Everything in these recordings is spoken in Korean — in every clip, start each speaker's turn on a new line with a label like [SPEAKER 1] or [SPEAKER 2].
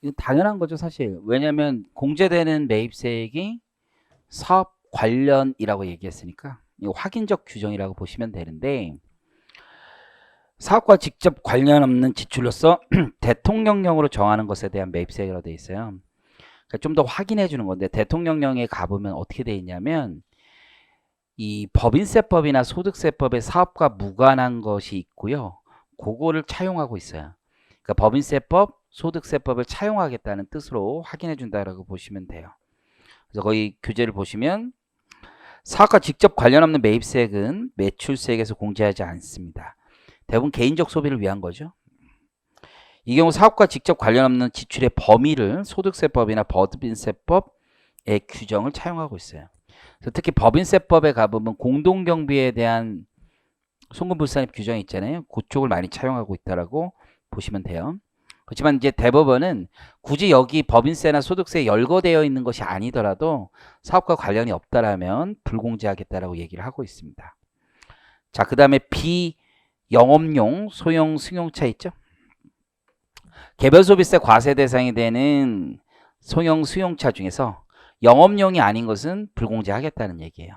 [SPEAKER 1] 이거 당연한 거죠, 사실. 왜냐면 공제되는 매입세액이 사업 관련이라고 얘기했으니까 이거 확인적 규정이라고 보시면 되는데 사업과 직접 관련 없는 지출로서 대통령령으로 정하는 것에 대한 매입세액이라고 되어 있어요. 그러니까 좀 더 확인해 주는 건데 대통령령에 가보면 어떻게 되어 있냐면 이 법인세법이나 소득세법에 사업과 무관한 것이 있고요. 그거를 차용하고 있어요. 그러니까 법인세법, 소득세법을 차용하겠다는 뜻으로 확인해 준다라고 보시면 돼요. 그래서 거기 규제를 보시면 사업과 직접 관련 없는 매입세액은 매출세액에서 공제하지 않습니다. 대부분 개인적 소비를 위한 거죠. 이 경우 사업과 직접 관련 없는 지출의 범위를 소득세법이나 법인세법의 규정을 차용하고 있어요. 그래서 특히 법인세법에 가보면 공동경비에 대한 송금불산입 규정이 있잖아요. 그쪽을 많이 차용하고 있다라고 보시면 돼요. 그렇지만 이제 대법원은 굳이 여기 법인세나 소득세에 열거되어 있는 것이 아니더라도 사업과 관련이 없다라면 불공제하겠다라고 얘기를 하고 있습니다. 자, 그 다음에 비영업용 소형 승용차 있죠? 개별 소비세 과세 대상이 되는 소형 승용차 중에서 영업용이 아닌 것은 불공제하겠다는 얘기예요.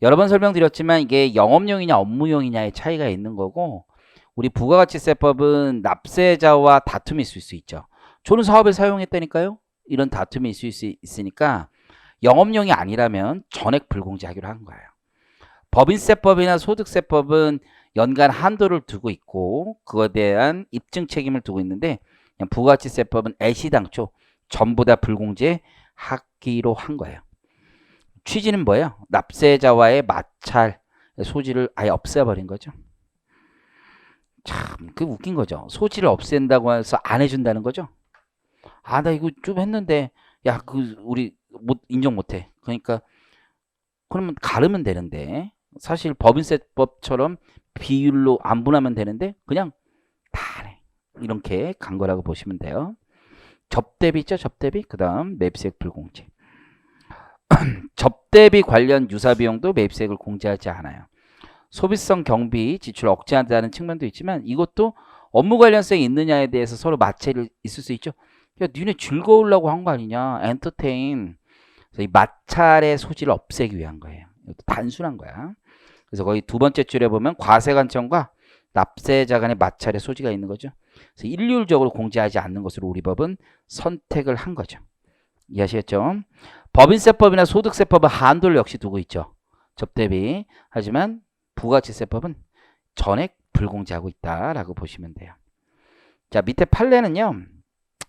[SPEAKER 1] 여러 번 설명드렸지만 이게 영업용이냐 업무용이냐의 차이가 있는 거고 우리 부가가치세법은 납세자와 다툼이 있을 수 있죠. 저는 사업에 사용했다니까요. 이런 다툼이 있을 수 있으니까 영업용이 아니라면 전액 불공제하기로 한 거예요. 법인세법이나 소득세법은 연간 한도를 두고 있고 그거에 대한 입증 책임을 두고 있는데 부가가치세법은 애시당초 전부 다 불공제하기로 한 거예요. 취지는 뭐예요? 납세자와의 마찰 소지를 아예 없애버린 거죠. 참, 그 웃긴 거죠. 소지를 없앤다고 해서 안 해준다는 거죠. 아, 나 이거 좀 했는데, 야, 우리 인정 못해. 그러니까, 그러면 가르면 되는데, 사실 법인세법처럼 비율로 안 분하면 되는데, 그냥 다 해. 이렇게 간 거라고 보시면 돼요. 접대비 있죠, 접대비? 그 다음, 매입세액 불공제. 접대비 관련 유사비용도 매입세액을 공제하지 않아요. 소비성 경비 지출을 억제한다는 측면도 있지만 이것도 업무 관련성이 있느냐에 대해서 서로 마찰이 있을 수 있죠. 야, 니네 즐거우려고 한 거 아니냐? 엔터테인. 그래서 이 마찰의 소지를 없애기 위한 거예요. 이것도 단순한 거야. 그래서 거의 두 번째 줄에 보면 과세관청과 납세자 간의 마찰의 소지가 있는 거죠. 그래서 일률적으로 공제하지 않는 것으로 우리 법은 선택을 한 거죠. 이해하시겠죠? 법인세법이나 소득세법은 한도를 역시 두고 있죠. 접대비. 하지만 부가가치세법은 전액 불공제하고 있다라고 보시면 돼요. 자, 밑에 판례는요.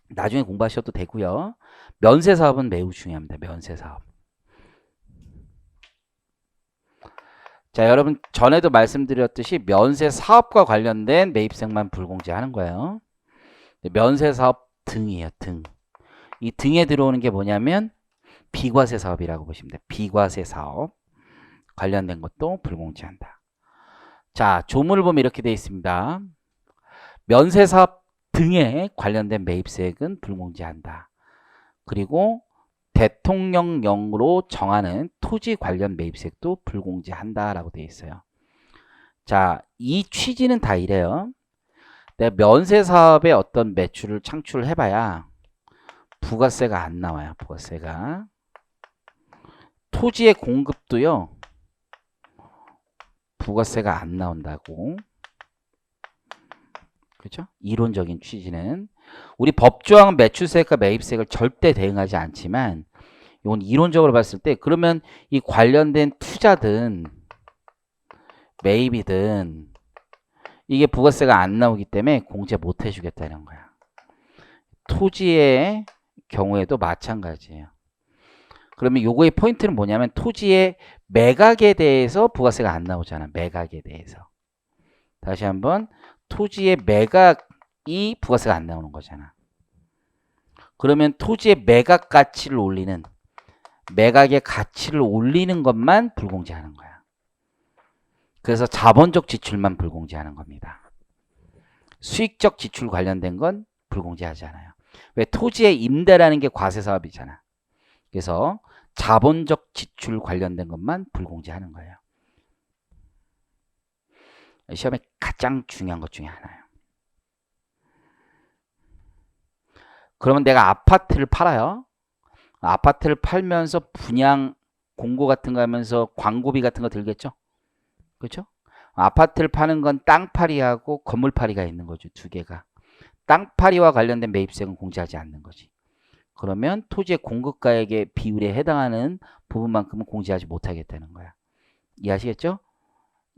[SPEAKER 1] 나중에 공부하셔도 되고요. 면세사업은 매우 중요합니다. 면세사업. 자, 여러분 전에도 말씀드렸듯이 면세사업과 관련된 매입세만 불공제하는 거예요. 면세사업 등이에요. 등. 이 등에 들어오는 게 뭐냐면 비과세 사업이라고 보시면 돼요. 비과세 사업 관련된 것도 불공제한다. 자, 조문을 보면 이렇게 되어 있습니다. 면세사업 등에 관련된 매입세액은 불공제한다. 그리고 대통령령으로 정하는 토지 관련 매입세액도 불공제한다라고 되어 있어요. 자, 이 취지는 다 이래요. 내가 면세사업에 어떤 매출을 창출해봐야 부가세가 안 나와요. 부가세가. 토지의 공급도요. 부가세가 안 나온다고. 그렇죠? 이론적인 취지는 우리 법조항은 매출세액과 매입세액을 절대 대응하지 않지만 이건 이론적으로 봤을 때 그러면 이 관련된 투자든 매입이든 이게 부가세가 안 나오기 때문에 공제 못 해주겠다는 거야. 토지의 경우에도 마찬가지예요. 그러면 요거의 포인트는 뭐냐면 토지의 매각에 대해서 부가세가 안 나오잖아. 매각에 대해서. 다시 한번 토지의 매각이 부가세가 안 나오는 거잖아. 그러면 토지의 매각 가치를 올리는 매각의 가치를 올리는 것만 불공제하는 거야. 그래서 자본적 지출만 불공제하는 겁니다. 수익적 지출 관련된 건 불공제하지 않아요. 왜? 토지의 임대라는 게 과세 사업이잖아. 그래서 자본적 지출 관련된 것만 불공제하는 거예요. 시험에 가장 중요한 것 중에 하나예요. 그러면 내가 아파트를 팔아요. 아파트를 팔면서 분양 공고 같은 거 하면서 광고비 같은 거 들겠죠. 그렇죠? 아파트를 파는 건 땅파리하고 건물파리가 있는 거죠. 두 개가. 땅파리와 관련된 매입세액은 공제하지 않는 거지. 그러면 토지의 공급가액의 비율에 해당하는 부분만큼은 공제하지 못하겠다는 거야. 이해하시겠죠?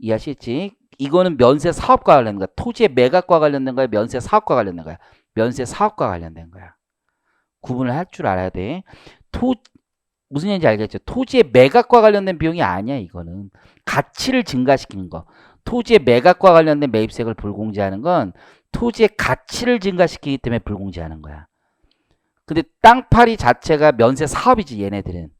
[SPEAKER 1] 이해하시겠지? 이거는 면세 사업과 관련된 거야. 토지의 매각과 관련된 거야. 면세 사업과 관련된 거야. 면세 사업과 관련된 거야. 구분을 할 줄 알아야 돼. 무슨 얘기인지 알겠죠? 토지의 매각과 관련된 비용이 아니야. 이거는 가치를 증가시키는 거. 토지의 매각과 관련된 매입세액을 불공제하는 건 토지의 가치를 증가시키기 때문에 불공제하는 거야. 근데 땅파리 자체가 면세 사업이지. 얘네들은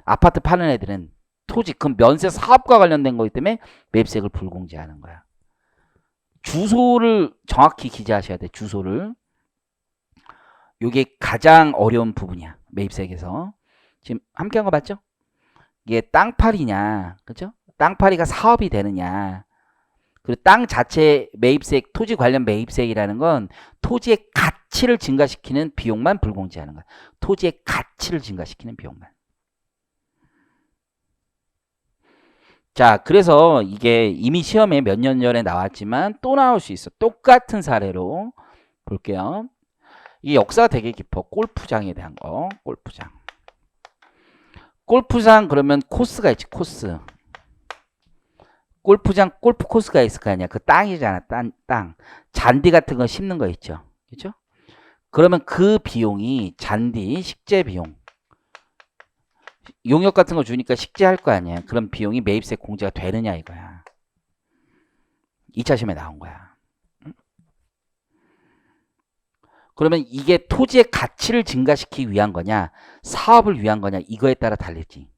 [SPEAKER 1] 아파트 파는 애들은 토지 그럼 면세 사업과 관련된 거기 때문에 매입세액을 불공제하는 거야. 주소를 정확히 기재하셔야 돼. 주소를. 이게 가장 어려운 부분이야. 매입세액에서. 지금 함께 한 거 맞죠? 이게 땅파리냐, 그죠? 땅파리가 사업이 되느냐. 그리고 땅 자체 매입세액, 토지 관련 매입세액이라는 건 토지의 가치를 증가시키는 비용만 불공제하는 거야. 토지의 가치를 증가시키는 비용만. 자, 그래서 이게 이미 시험에 몇 년 전에 나왔지만 또 나올 수 있어. 똑같은 사례로 볼게요. 이 역사가 되게 깊어. 골프장에 대한 거. 골프장. 골프장 그러면 코스가 있지. 코스. 골프장 골프 코스가 있을 거 아니야. 그 땅이잖아. 땅. 잔디 같은 거 심는 거 있죠. 그렇죠? 그러면 그 비용이 잔디 식재 비용. 용역 같은 거 주니까 식재할 거 아니야. 그런 비용이 매입세 공제가 되느냐 이거야. 2차 시험에 나온 거야. 그러면 이게 토지의 가치를 증가시키기 위한 거냐, 사업을 위한 거냐, 이거에 따라 달리지.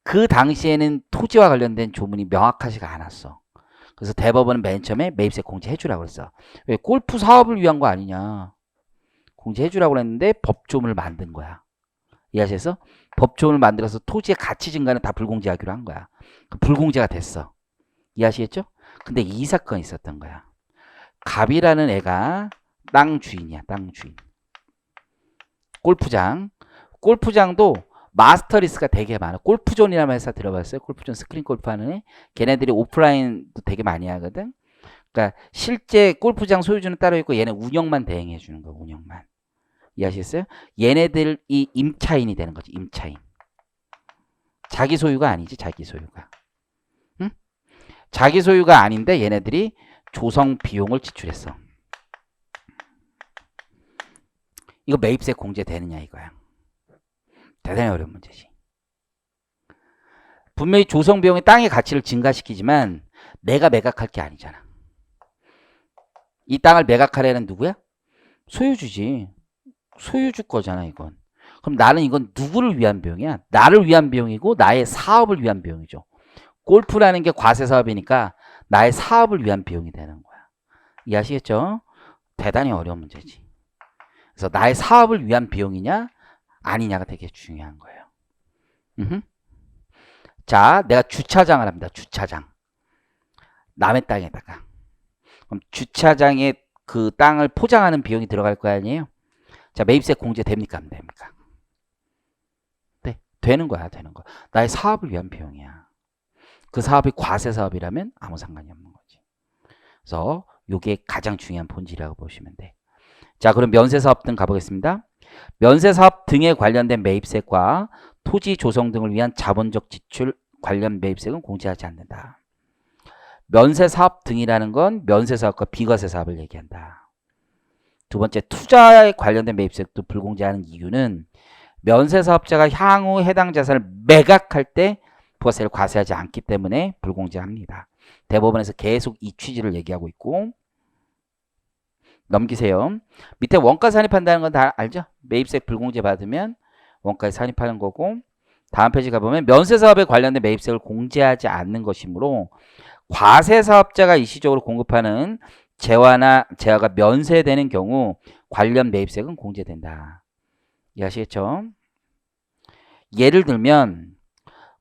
[SPEAKER 1] 그 당시에는 토지와 관련된 조문이 명확하지가 않았어. 그래서 대법원은 맨 처음에 매입세 공제해주라고 그랬어. 왜? 골프 사업을 위한 거 아니냐. 공제해주라고 그랬는데 법조문을 만든 거야. 이해하셔서 법조문을 만들어서 토지의 가치 증가는 다 불공제하기로 한 거야. 불공제가 됐어. 이해하시겠죠? 근데 이 사건이 있었던 거야. 갑이라는 애가 땅 주인이야. 땅 주인. 골프장도 마스터리스가 되게 많아. 골프존이라는 회사 들어봤어요? 골프존 스크린 골프 하는 애. 걔네들이 오프라인도 되게 많이 하거든. 그러니까 실제 골프장 소유주는 따로 있고 얘네 운영만 대행해 주는 거. 운영만. 이해하시겠어요? 얘네들이 임차인이 되는 거지. 임차인. 자기 소유가 아니지. 자기 소유가. 응? 자기 소유가 아닌데 얘네들이 조성 비용을 지출했어. 이거 매입세 공제되느냐 이거야. 대단히 어려운 문제지. 분명히 조성 비용이 땅의 가치를 증가시키지만 내가 매각할 게 아니잖아. 이 땅을 매각할 애는 누구야? 소유주지. 소유주 거잖아 이건. 그럼 나는 이건 누구를 위한 비용이야? 나를 위한 비용이고 나의 사업을 위한 비용이죠. 골프라는 게 과세 사업이니까 나의 사업을 위한 비용이 되는 거야. 이해하시겠죠? 대단히 어려운 문제지. 그래서 나의 사업을 위한 비용이냐 아니냐가 되게 중요한 거예요. 자, 내가 주차장을 합니다. 주차장. 남의 땅에다가. 그럼 주차장에 그 땅을 포장하는 비용이 들어갈 거 아니에요? 자, 매입세 공제 됩니까? 안 됩니까? 네, 되는 거야. 되는 거. 나의 사업을 위한 비용이야. 그 사업이 과세 사업이라면 아무 상관이 없는 거지. 그래서 이게 가장 중요한 본질이라고 보시면 돼. 자, 그럼 면세사업 등 가보겠습니다. 면세사업 등에 관련된 매입세과 토지 조성 등을 위한 자본적 지출 관련 매입세는 공제하지 않는다. 면세사업 등이라는 건 면세사업과 비과세사업을 얘기한다. 두 번째, 투자에 관련된 매입세도 불공제하는 이유는 면세사업자가 향후 해당 자산을 매각할 때 부가세를 과세하지 않기 때문에 불공제합니다. 대법원에서 계속 이 취지를 얘기하고 있고, 넘기세요. 밑에 원가 산입한다는 건 다 알죠? 매입세 불공제 받으면 원가에 산입하는 거고, 다음 페이지 가보면 면세사업에 관련된 매입세를 공제하지 않는 것이므로 과세사업자가 일시적으로 공급하는 재화나 재화가 면세되는 경우 관련 매입세는 공제된다. 이해하시겠죠? 예를 들면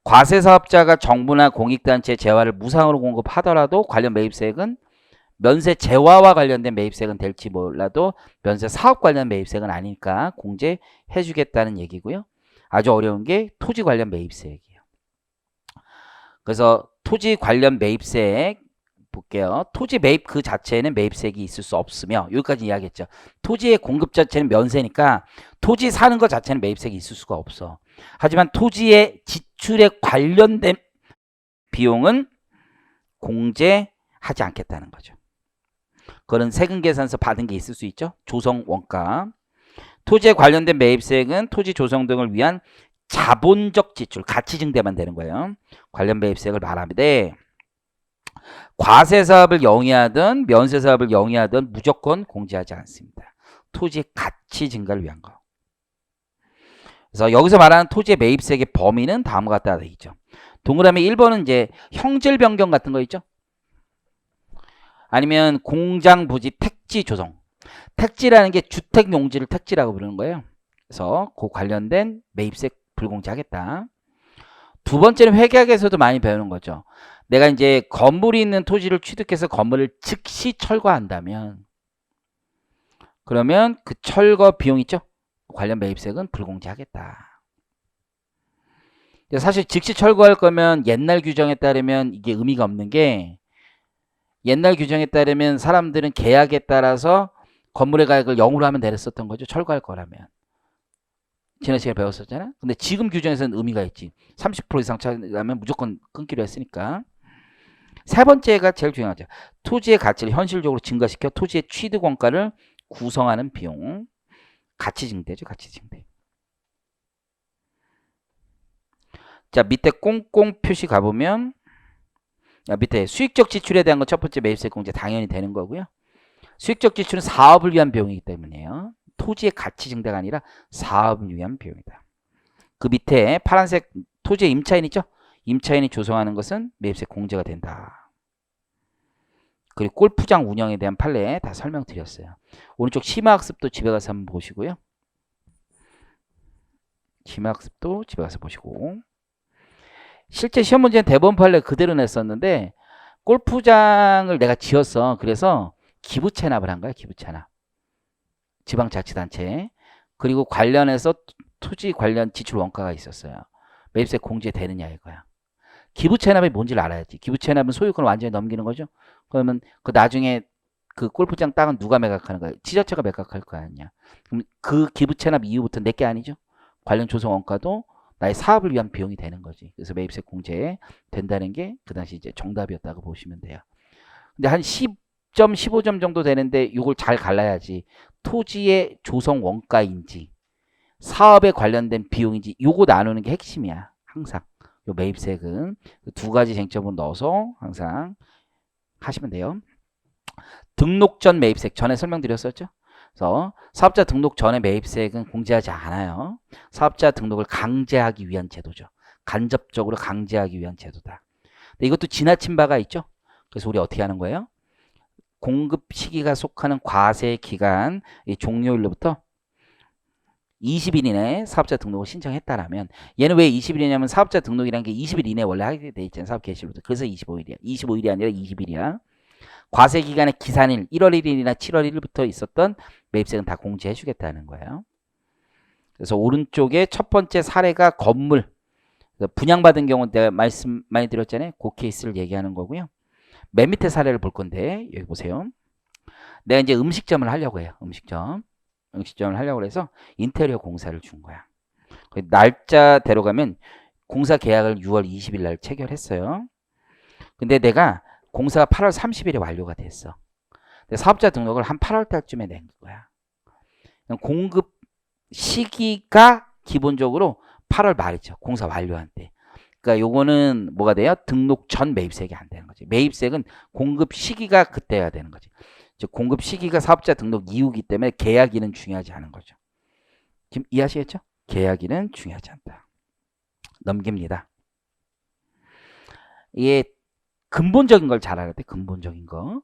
[SPEAKER 1] 과세사업자가 정부나 공익단체 재화를 무상으로 공급하더라도 관련 매입세액은 면세 재화와 관련된 매입세액은 될지 몰라도 면세 사업 관련 매입세액은 아니니까 공제해 주겠다는 얘기고요. 아주 어려운 게 토지 관련 매입세액이에요. 그래서 토지 관련 매입세액 볼게요. 토지 매입 그 자체에는 매입세액이 있을 수 없으며, 여기까지 이야기했죠. 토지의 공급 자체는 면세니까 토지 사는 것 자체는 매입세액이 있을 수가 없어. 하지만 토지의 지출에 관련된 비용은 공제하지 않겠다는 거죠. 그런 세금 계산서 받은 게 있을 수 있죠. 조성 원가. 토지에 관련된 매입세액은 토지 조성 등을 위한 자본적 지출, 가치 증대만 되는 거예요. 관련 매입세액을 말하는데, 과세사업을 영위하든 면세사업을 영위하든 무조건 공제하지 않습니다. 토지의 가치 증가를 위한 거. 그래서 여기서 말하는 토지의 매입세액의 범위는 다음과 같다 되어 있죠. 동그라미 1번은 이제 형질 변경 같은 거 있죠. 아니면 공장 부지 택지 조성. 택지라는 게 주택 용지를 택지라고 부르는 거예요. 그래서 그 관련된 매입세액 불공제하겠다. 두 번째는 회계학에서도 많이 배우는 거죠. 내가 이제 건물이 있는 토지를 취득해서 건물을 즉시 철거한다면, 그러면 그 철거 비용 있죠? 관련 매입세액은 불공제하겠다. 사실 즉시 철거할 거면 옛날 규정에 따르면 이게 의미가 없는 게, 옛날 규정에 따르면 사람들은 계약에 따라서 건물의 가격을 0으로 하면 내렸었던 거죠. 철거할 거라면. 지난 시간에 배웠었잖아요. 근데 지금 규정에서는 의미가 있지. 30% 이상 차이나면 무조건 끊기로 했으니까. 세 번째가 제일 중요하죠. 토지의 가치를 현실적으로 증가시켜 토지의 취득 원가를 구성하는 비용. 가치 증대죠. 가치 증대. 자, 밑에 꽁꽁 표시 가보면, 밑에 수익적 지출에 대한 건 첫 번째 매입세 공제 당연히 되는 거고요. 수익적 지출은 사업을 위한 비용이기 때문이에요. 토지의 가치 증대가 아니라 사업을 위한 비용이다. 그 밑에 파란색 토지의 임차인 있죠? 임차인이 조성하는 것은 매입세 공제가 된다. 그리고 골프장 운영에 대한 판례 다 설명드렸어요. 오른쪽 심화학습도 집에 가서 한번 보시고요. 심화학습도 집에 가서 보시고. 실제 시험 문제는 대법원 판례 그대로 냈었는데, 골프장을 내가 지었어. 그래서 기부 체납을 한 거야. 기부 체납. 지방자치단체. 그리고 관련해서 토지 관련 지출 원가가 있었어요. 매입세 공제되느냐 이거야. 기부 체납이 뭔지를 알아야지. 기부 체납은 소유권을 완전히 넘기는 거죠. 그러면 그 나중에 그 골프장 땅은 누가 매각하는 거야? 지자체가 매각할 거 아니냐. 그럼 그 기부 체납 이후부터 내 게 아니죠. 관련 조성 원가도 나의 사업을 위한 비용이 되는 거지. 그래서 매입세 공제 된다는 게 그 당시 이제 정답이었다고 보시면 돼요. 근데 한 10점, 15점 정도 되는데 이걸 잘 갈라야지. 토지의 조성 원가인지 사업에 관련된 비용인지 요거 나누는 게 핵심이야. 항상. 요 매입세액은 두 가지 쟁점을 넣어서 항상 하시면 돼요. 등록 전 매입세액 전에 설명드렸었죠. 그래서 사업자 등록 전에 매입세액은 공제하지 않아요. 사업자 등록을 강제하기 위한 제도죠. 간접적으로 강제하기 위한 제도다. 근데 이것도 지나친 바가 있죠. 그래서 우리 어떻게 하는 거예요? 공급 시기가 속하는 과세 기간 종료일로부터 20일 이내에 사업자 등록을 신청했다라면, 얘는 왜 20일이냐면 사업자 등록이라는 게 20일 이내에 원래 하게 돼 있잖아요. 사업 개시일부터. 그래서 25일이야. 25일이 아니라 20일이야. 과세 기간의 기산일 1월 1일이나 7월 1일부터 있었던 매입세액은 다 공제해 주겠다는 거예요. 그래서 오른쪽에 첫 번째 사례가 건물 분양받은 경우 내가 말씀 많이 드렸잖아요. 그 케이스를 얘기하는 거고요. 맨 밑에 사례를 볼 건데 여기 보세요. 내가 이제 음식점을 하려고 해요. 음식점을 하려고 해서 인테리어 공사를 준 거야. 날짜대로 가면 공사 계약을 6월 20일 날 체결했어요. 근데 내가 공사가 8월 30일에 완료가 됐어. 근데 사업자 등록을 한 8월 달쯤에 낸 거야. 공급 시기가 기본적으로 8월 말이죠. 공사 완료한 때. 그러니까 요거는 뭐가 돼요? 등록 전 매입세액이 안 되는 거지. 매입세액은 공급 시기가 그때야 되는 거지. 즉 공급 시기가 사업자 등록 이후이기 때문에 계약일은 중요하지 않은 거죠. 지금 이해하시겠죠? 계약일은 중요하지 않다. 넘깁니다. 이게 근본적인 걸 잘 알아야 돼. 근본적인 거.